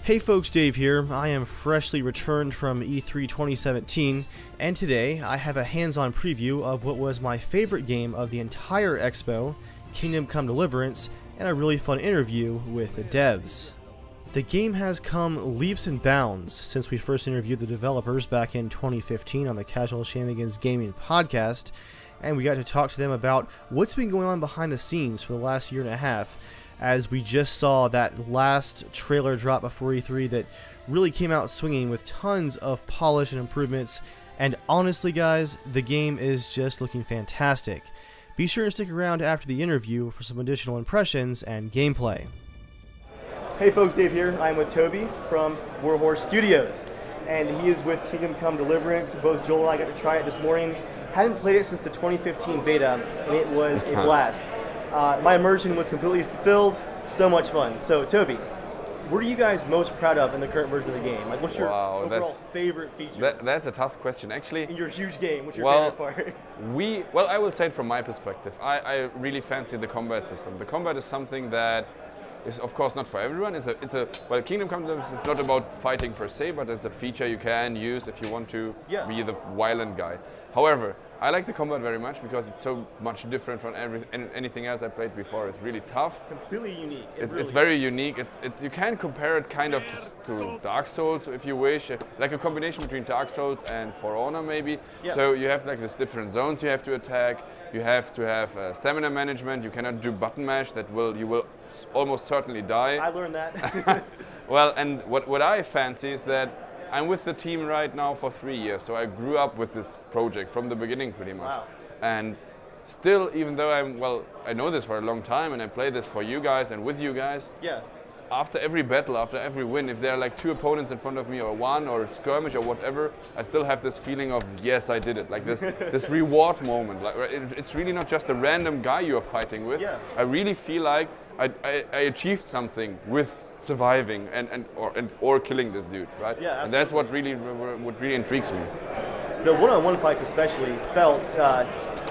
Hey folks, Dave here. I am freshly returned from E3 2017, and today I have a hands-on preview of what was my favorite game of the entire expo, Kingdom Come Deliverance, and a really fun interview with the devs. The game has come leaps and bounds since we first interviewed the developers back in 2015 on the Casual Shenanigans Gaming podcast, and we got to talk to them about what's been going on behind the scenes for the last year and a half, as we just saw that last trailer drop before E3 that really came out swinging with tons of polish and improvements. And honestly guys, the game is just looking fantastic. Be sure to stick around after the interview for some additional impressions and gameplay. Hey folks, Dave here. I'm with Toby from Warhorse Studios, and he is with Kingdom Come Deliverance. Both Joel and I got to try it this morning. Hadn't played it since the 2015 beta, and it was a blast. My immersion was completely fulfilled. So much fun. So, Toby, what are you guys most proud of in the current version of the game? Like, what's your overall favorite feature? That's a tough question, actually. In your huge game, what's your favorite part? I will say it from my perspective. I really fancy the combat system. The combat is something that is, of course, not for everyone. Kingdom Come Deliverance is not about fighting per se, but it's a feature you can use if you want to be the violent guy. However, I like the combat very much because it's so much different from anything else I played before. It's really tough. Completely unique. It's very unique. It's you can compare it kind of to Dark Souls if you wish, like a combination between Dark Souls and For Honor maybe. Yeah. So you have like these different zones you have to attack. You have to have stamina management. You cannot do button mash. You will almost certainly die. I learned that. Well, and what I fancy is that I'm with the team right now for 3 years, so I grew up with this project from the beginning pretty much. Wow. And still, even though I know this for a long time and I play this for you guys and with you guys, after every battle, after every win, if there are like 2 opponents in front of me or 1 or a skirmish or whatever, I still have this feeling of, yes, I did it. Like this reward moment. Like it's really not just a random guy you're fighting with. Yeah. I really feel like I achieved something with surviving or killing this dude, right? Yeah, absolutely. And that's what really intrigues me. The one-on-one fights especially felt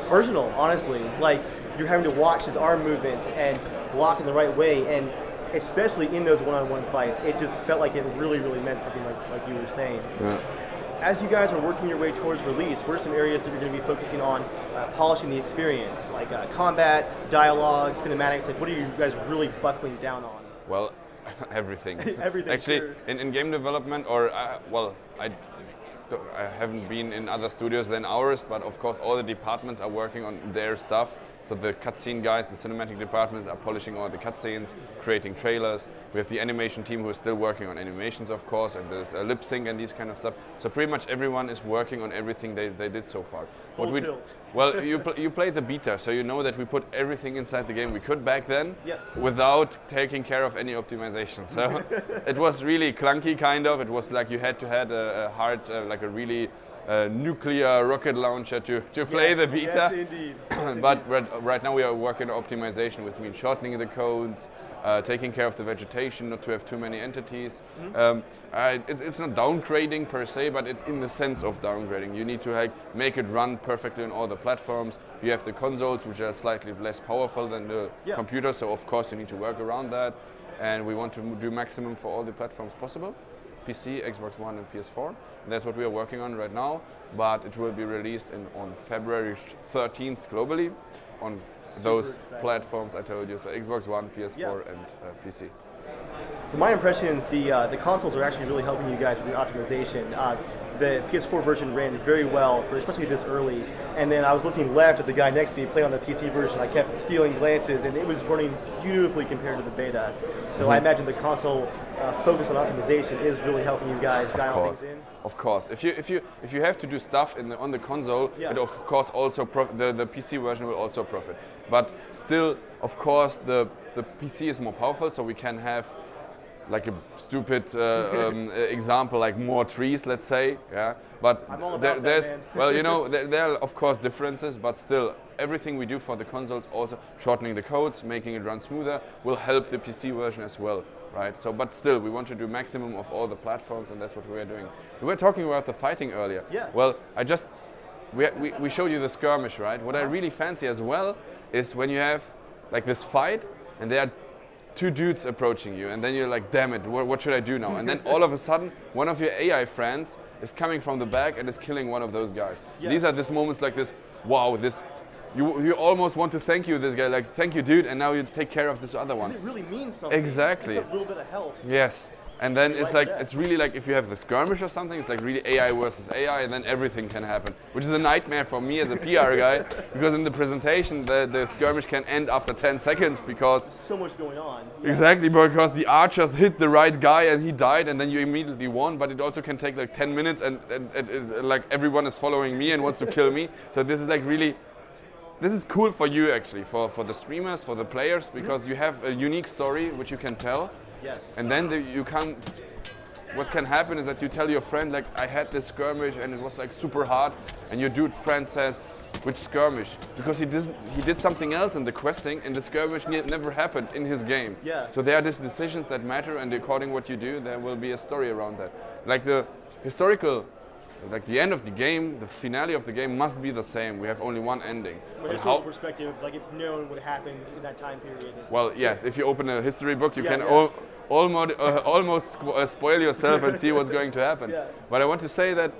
personal, honestly. Like you're having to watch his arm movements and block in the right way, and especially in those one-on-one fights, it just felt like it really, really meant something, like you were saying. Yeah. As you guys are working your way towards release, what are some areas that you're going to be focusing on polishing the experience, like combat, dialogue, cinematics? Like, what are you guys really buckling down on? Well, everything. Everything. Actually, sure. in game development, I haven't been in other studios than ours, but of course all the departments are working on their stuff. So the cutscene guys, the cinematic departments are polishing all the cutscenes, creating trailers. We have the animation team who is still working on animations, of course, and there's lip sync and these kind of stuff. So pretty much everyone is working on everything they did so far. Full tilt. Well, you played the beta, so you know that we put everything inside the game we could back then, yes, without taking care of any optimization. So it was really clunky, kind of. It was like you had to have a hard, like a really nuclear rocket launcher to play the beta. Yes, indeed. But right now we are working on optimization, which means shortening the codes, taking care of the vegetation, not to have too many entities. Mm-hmm. It's not downgrading per se, but in the sense of downgrading. You need to make it run perfectly on all the platforms. You have the consoles, which are slightly less powerful than the computer, so of course you need to work around that. And we want to do maximum for all the platforms possible. PC, Xbox One and PS4. And that's what we are working on right now, but it will be released on February 13th globally on those platforms I told you, so Xbox One, PS4 and PC. From my impressions, the consoles are actually really helping you guys with the optimization. The PS4 version ran very well, especially this early, and then I was looking left at the guy next to me playing on the PC version. I kept stealing glances, and it was running beautifully compared to the beta. So I imagine the console focus on optimization is really helping you guys dial things in. Of course, if you have to do stuff on the console, it of course also the PC version will also profit. But still, of course, the PC is more powerful, so we can have like a stupid example, like more trees, let's say, But I'm all about that, man. well, you know, there are of course differences, but still, everything we do for the consoles, also shortening the codes, making it run smoother, will help the PC version as well, right? So, but still, we want to do maximum of all the platforms, and that's what we are doing. We were talking about the fighting earlier. Yeah. Well, we showed you the skirmish, right? What I really fancy as well is when you have like this fight, and there are two dudes approaching you, and then you're like, damn it, what should I do now? And then all of a sudden, one of your AI friends is coming from the back and is killing one of those guys. Yeah. These are these moments like this, wow, this, you almost want to thank you, this guy, like, thank you, dude, and now you take care of this other one. It really means something. Exactly. Just a little bit of help. Yes. And then it's like, it's really like if you have the skirmish or something, it's like really AI versus AI, and then everything can happen, which is a nightmare for me as a PR guy, because in the presentation, the skirmish can end after 10 seconds because... So much going on. Yeah. Exactly, because the archers hit the right guy and he died, and then you immediately won, but it also can take like 10 minutes and like everyone is following me and wants to kill me. So this is like really... This is cool for you actually, for the streamers, for the players, because you have a unique story which you can tell. Yes. And then what can happen is that you tell your friend, like, I had this skirmish and it was like super hard, and your dude friend says, which skirmish? Because he did something else in the questing, and the skirmish never happened in his game. Yeah. So there are these decisions that matter, and according what you do, there will be a story around that. Like the historical, like the end of the game, the finale of the game must be the same. We have only one ending. From a historical perspective, like it's known what happened in that time period. Well, yes, if you open a history book, you can almost spoil yourself and see what's going to happen. Yeah. But I want to say that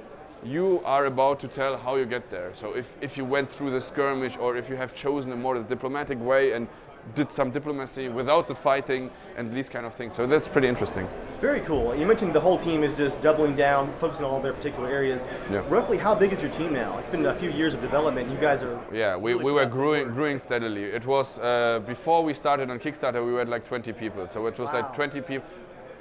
you are about to tell how you get there. So if you went through the skirmish, or if you have chosen a more diplomatic way and did some diplomacy without the fighting and these kind of things. So that's pretty interesting. Very cool. You mentioned the whole team is just doubling down, focusing on all their particular areas. Yeah. Roughly how big is your team now? It's been a few years of development. You guys are... Yeah, we were growing steadily. It was, before we started on Kickstarter, we were like 20 people. So it was like 20 people.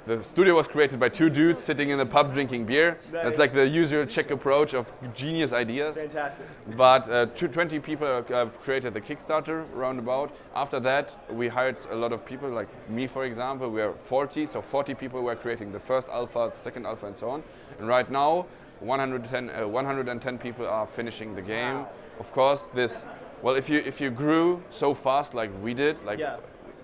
The studio was created by two dudes sitting in a pub drinking beer. Nice. That's like the usual Czech approach of genius ideas. Fantastic. But 20 people created the Kickstarter roundabout. After that, we hired a lot of people, like me, for example. We are 40, so 40 people were creating the first alpha, the second alpha, and so on. And right now, 110 people are finishing the game. Wow. Of course, if you grew so fast like we did, like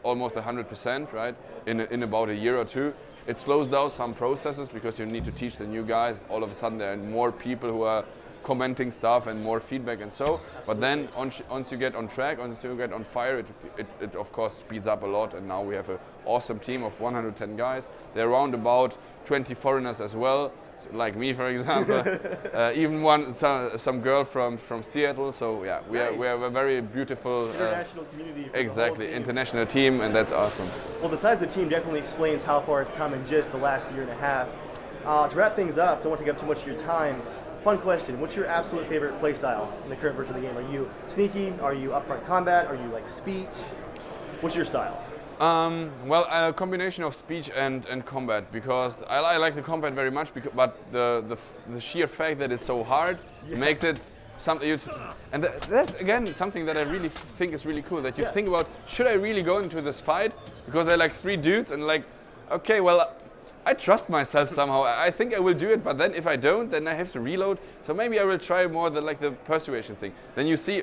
almost 100%, right, in about a year or two, it slows down some processes because you need to teach the new guys. All of a sudden there are more people who are commenting stuff and more feedback and so. But then once you get on track, once you get on fire, it of course speeds up a lot. And now we have an awesome team of 110 guys. They're around about 20 foreigners as well, like me, for example. Even some girl from Seattle. So yeah, we are a very beautiful international community. Exactly, international team, and that's awesome. Well, the size of the team definitely explains how far it's come in just the last year and a half. To wrap things up, don't want to take up too much of your time. Fun question, what's your absolute favorite play style in the current version of the game? Are you sneaky? Are you upfront combat? Are you like speech? What's your style? Well, a combination of speech and combat, because I like the combat very much, but the sheer fact that it's so hard makes it something. And that's again something that I really think is really cool. That you think about, should I really go into this fight? Because they're like three dudes, and like, okay, well, I trust myself somehow. I think I will do it, but then if I don't, then I have to reload. So maybe I will try more the persuasion thing. Then you see,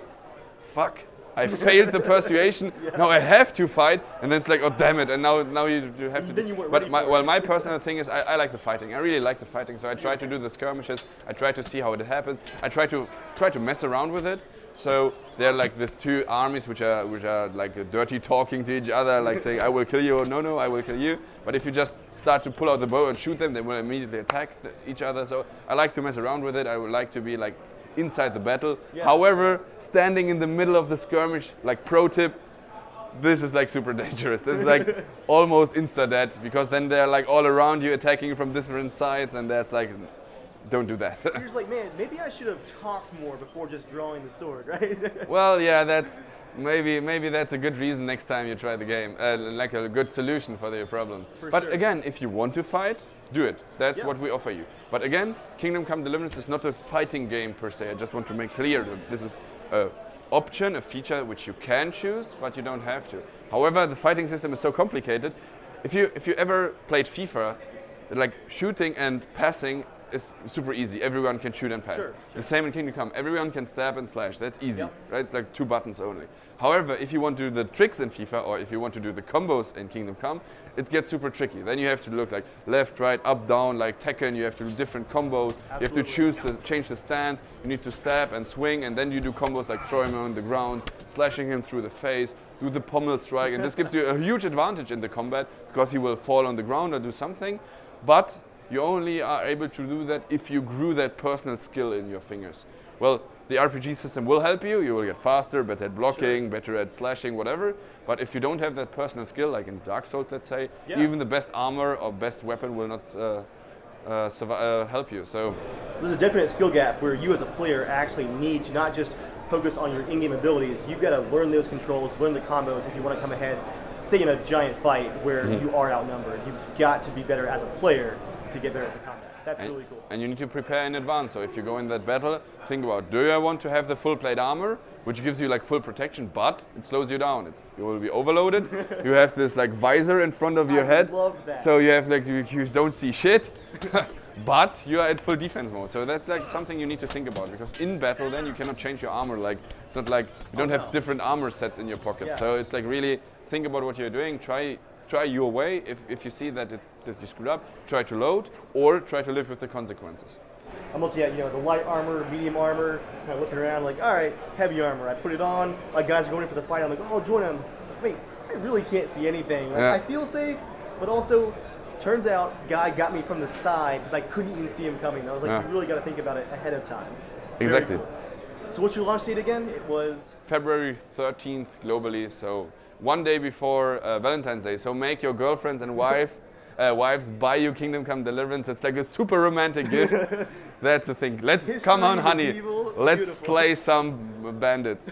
fuck, I failed the persuasion. Now I have to fight, and then it's like, oh damn it! And now you have to. But my personal thing is I like the fighting. I really like the fighting. So I try to do the skirmishes. I try to see how it happens. I try to mess around with it. So they're like these two armies which are like dirty talking to each other, like saying I will kill you, or no, I will kill you. But if you just start to pull out the bow and shoot them, they will immediately attack each other. So I like to mess around with it. I would like to be like inside the battle. Yeah. However, standing in the middle of the skirmish, like pro tip, this is like super dangerous. This is like almost insta-dead, because then they're like all around you attacking from different sides, and that's like, don't do that. You're just like, man, maybe I should have talked more before just drawing the sword, right? Well, yeah, that's maybe that's a good reason next time you try the game, like a good solution for your problems. But again, if you want to fight, do it. That's what we offer you. But again, Kingdom Come Deliverance is not a fighting game per se. I just want to make clear that this is an option, a feature which you can choose, but you don't have to. However, the fighting system is so complicated. If you ever played FIFA, like shooting and passing is super easy. Everyone can shoot and pass. Sure. The same in Kingdom Come. Everyone can stab and slash. That's easy, Yep. right? It's like 2 buttons only. However, if you want to do the tricks in FIFA, or if you want to do the combos in Kingdom Come, it gets super tricky. Then you have to look like left, right, up, down, like Tekken. You have to do different combos. Absolutely. You have to change the stance. You need to stab and swing, and then you do combos like throw him on the ground, slashing him through the face, do the pommel strike, and this gives you a huge advantage in the combat because he will fall on the ground or do something. But you only are able to do that if you grew that personal skill in your fingers. Well, the RPG system will help you. You will get faster, better at blocking, better at slashing, whatever. But if you don't have that personal skill, like in Dark Souls, let's say, even the best armor or best weapon will not help you. So there's a definite skill gap where you as a player actually need to not just focus on your in-game abilities. You've got to learn those controls, learn the combos if you want to come ahead, say in a giant fight where you are outnumbered. You've got to be better as a player to get better at the combat. That's really cool. And you need to prepare in advance. So if you go in that battle, think about, do I want to have the full plate armor, which gives you like full protection, but it slows you down. You will be overloaded. You have this like visor in front of your head. Love that. So you have like, you don't see shit, but you are at full defense mode. So that's like something you need to think about, because in battle then you cannot change your armor. Like it's not like you don't have different armor sets in your pocket. Yeah. So it's like really think about what you're doing. Try your way. If you see that you screwed up, try to load or try to live with the consequences. I'm looking at the light armor, medium armor, kind of looking around like, all right, heavy armor. I put it on. Like guys are going in for the fight. I'm like, oh, join them. Wait, I really can't see anything. Like, I feel safe, but also turns out guy got me from the side because I couldn't even see him coming. I was like, you really got to think about it ahead of time. Exactly. Cool. So what's your launch date again? It was February 13th globally. So one day before Valentine's Day. So make your girlfriends and wives buy you Kingdom Come Deliverance. It's like a super romantic gift. That's the thing. Come on, honey. Medieval. Let's Beautiful. slay some bandits.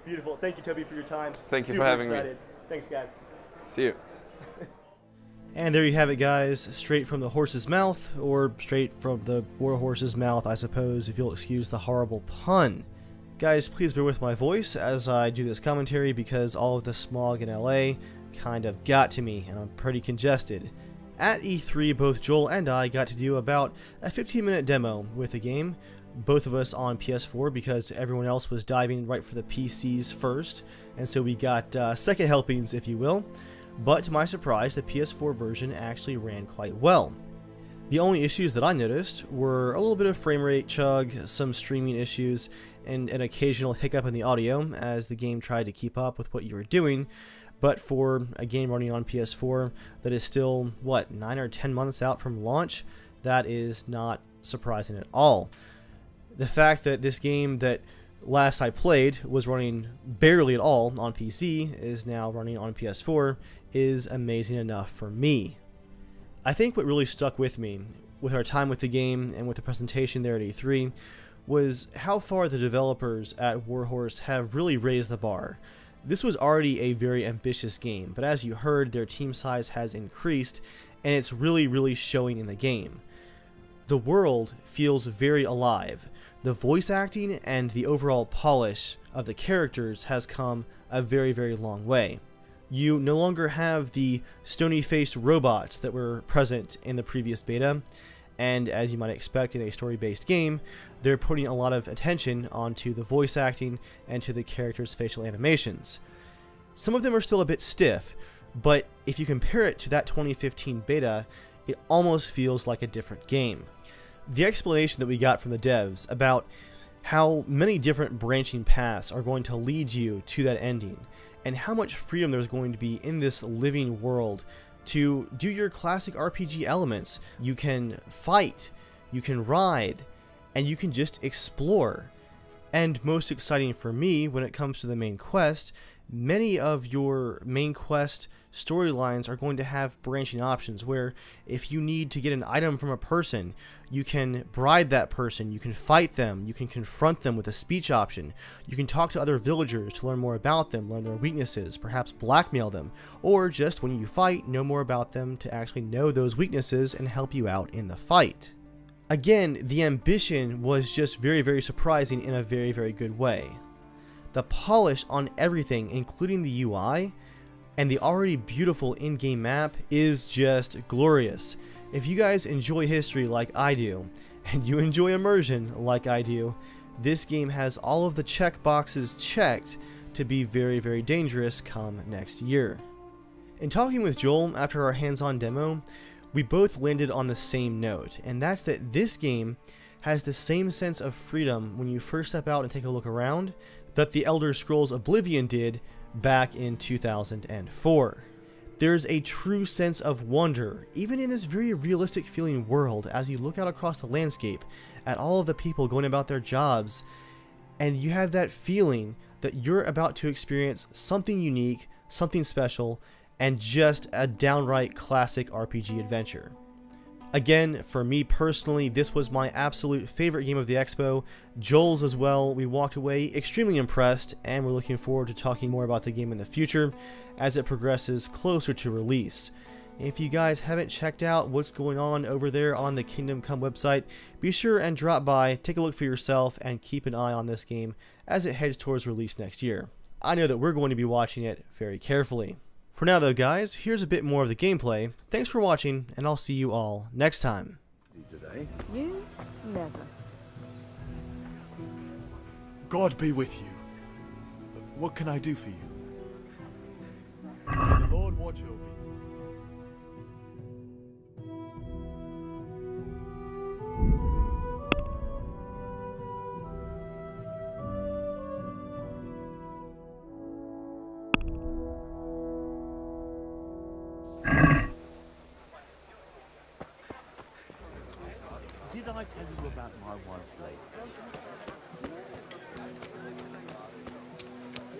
Beautiful. Thank you, Toby, for your time. Thank you Super for having excited. me. Thanks, guys. See you. And there you have it, guys. Straight from the horse's mouth, or straight from the warhorse's mouth, I suppose, if you'll excuse the horrible pun. Guys, please bear with my voice as I do this commentary because all of the smog in LA kind of got to me, and I'm pretty congested. At E3, both Joel and I got to do about a 15-minute demo with the game, both of us on PS4 because everyone else was diving right for the PCs first, and so we got second helpings, if you will. But to my surprise, the PS4 version actually ran quite well. The only issues that I noticed were a little bit of frame rate chug, some streaming issues, and an occasional hiccup in the audio as the game tried to keep up with what you were doing. But for a game running on PS4 that is still, 9 or 10 months out from launch, that is not surprising at all. The fact that this game that last I played was running barely at all on PC is now running on PS4 is amazing enough for me. I think what really stuck with me with our time with the game and with the presentation there at E3 was how far the developers at Warhorse have really raised the bar. This was already a very ambitious game, but as you heard, their team size has increased, and it's really showing in the game. The world feels very alive. The voice acting and the overall polish of the characters has come a very long way. You no longer have the stony-faced robots that were present in the previous beta, and as you might expect in a story-based game, they're putting a lot of attention onto the voice acting and to the characters' facial animations. Some of them are still a bit stiff, but if you compare it to that 2015 beta, it almost feels like a different game. The explanation that we got from the devs about how many different branching paths are going to lead you to that ending, and how much freedom there's going to be in this living world to do your classic RPG elements. You can fight, you can ride, and you can just explore. And most exciting for me when it comes to the main quest, many of your main quest storylines are going to have branching options where if you need to get an item from a person, you can bribe that person, you can fight them, you can confront them with a speech option, you can talk to other villagers to learn more about them, learn their weaknesses, perhaps blackmail them, or just when you fight, know more about them to actually know those weaknesses and help you out in the fight. Again, the ambition was just very surprising in a very good way. The polish on everything, including the UI, and the already beautiful in-game map is just glorious. If you guys enjoy history like I do, and you enjoy immersion like I do, this game has all of the check boxes checked to be very, very dangerous come next year. In talking with Joel after our hands-on demo, we both landed on the same note, and that's that this game has the same sense of freedom when you first step out and take a look around that the Elder Scrolls Oblivion did back in 2004. There's a true sense of wonder, even in this very realistic feeling world, as you look out across the landscape at all of the people going about their jobs, and you have that feeling that you're about to experience something unique, something special, and just a downright classic RPG adventure. Again, for me personally, this was my absolute favorite game of the Expo. Joel's as well. We walked away extremely impressed, and we're looking forward to talking more about the game in the future as it progresses closer to release. If you guys haven't checked out what's going on over there on the Kingdom Come website, be sure and drop by, take a look for yourself, and keep an eye on this game as it heads towards release next year. I know that we're going to be watching it very carefully. For now though guys, here's a bit more of the gameplay. Thanks for watching, and I'll see you all next time. Today? You? Never. God be with you. What can I do for you? The Lord watch over you. Did I tell you about my wife's lace?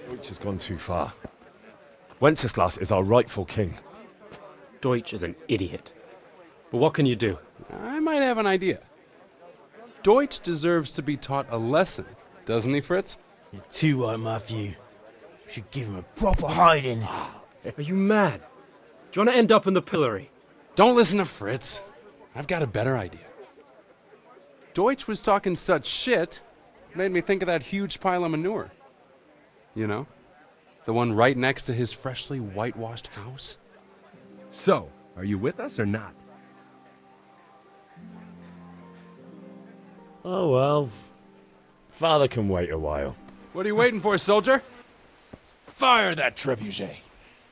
Deutsch has gone too far. Wenceslas is our rightful king. Deutsch is an idiot. But what can you do? I might have an idea. Deutsch deserves to be taught a lesson, doesn't he, Fritz? You're too right, Matthew. Should give him a proper hiding. Are you mad? Do you want to end up in the pillory? Don't listen to Fritz. I've got a better idea. Deutsch was talking such shit, made me think of that huge pile of manure. You know? The one right next to his freshly whitewashed house. So, are you with us or not? Oh well. Father can wait a while. What are you waiting for, soldier? Fire that trebuchet.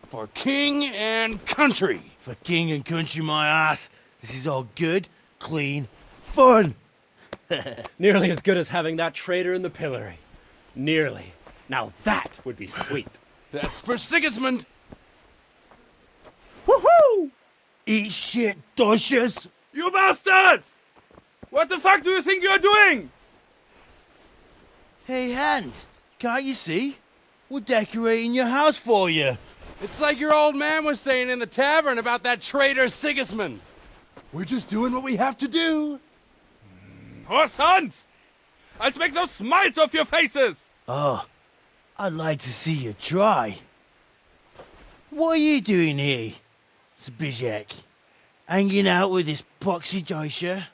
For king and country. For king and country, my ass. This is all good, clean, fun. Nearly as good as having that traitor in the pillory. Nearly. Now that would be sweet. That's for Sigismund. Woohoo! Eat shit, Deutsches. You bastards! What the fuck do you think you're doing? Hey, Hans, can't you see? We're decorating your house for you. It's like your old man was saying in the tavern about that traitor Sigismund. We're just doing what we have to do. Horse Hans! I'll make those smiles off your faces! Oh, I'd like to see you try. What are you doing here, Zbyszek? Hanging out with this poxy Deutscher?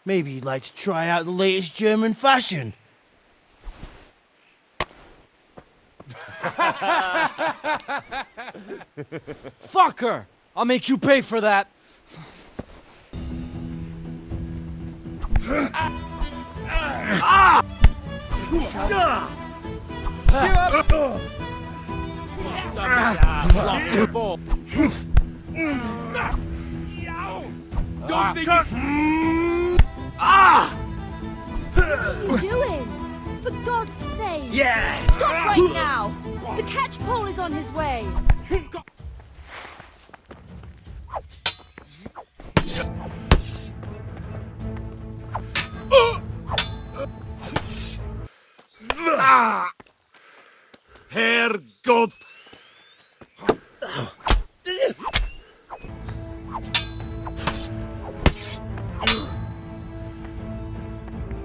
Maybe you'd like to try out the latest German fashion. Fucker! I'll make you pay for that. Lost your ball. Don't think What are you doing? For God's sake! Yeah! Stop right now! The catch pole is on his way! Herrgott!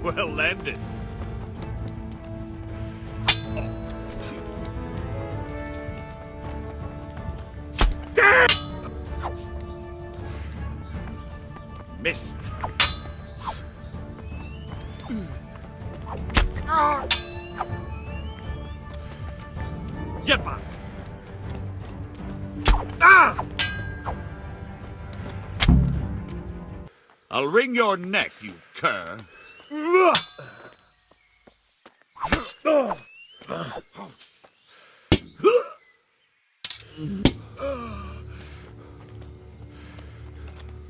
Well landed. Missed. Jebbat! I'll wring your neck, you cur.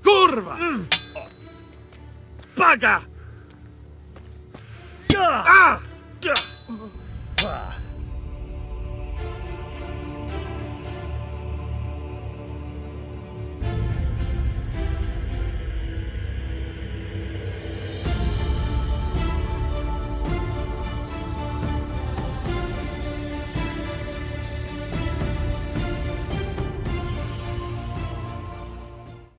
Kurwa! Baga! Ah!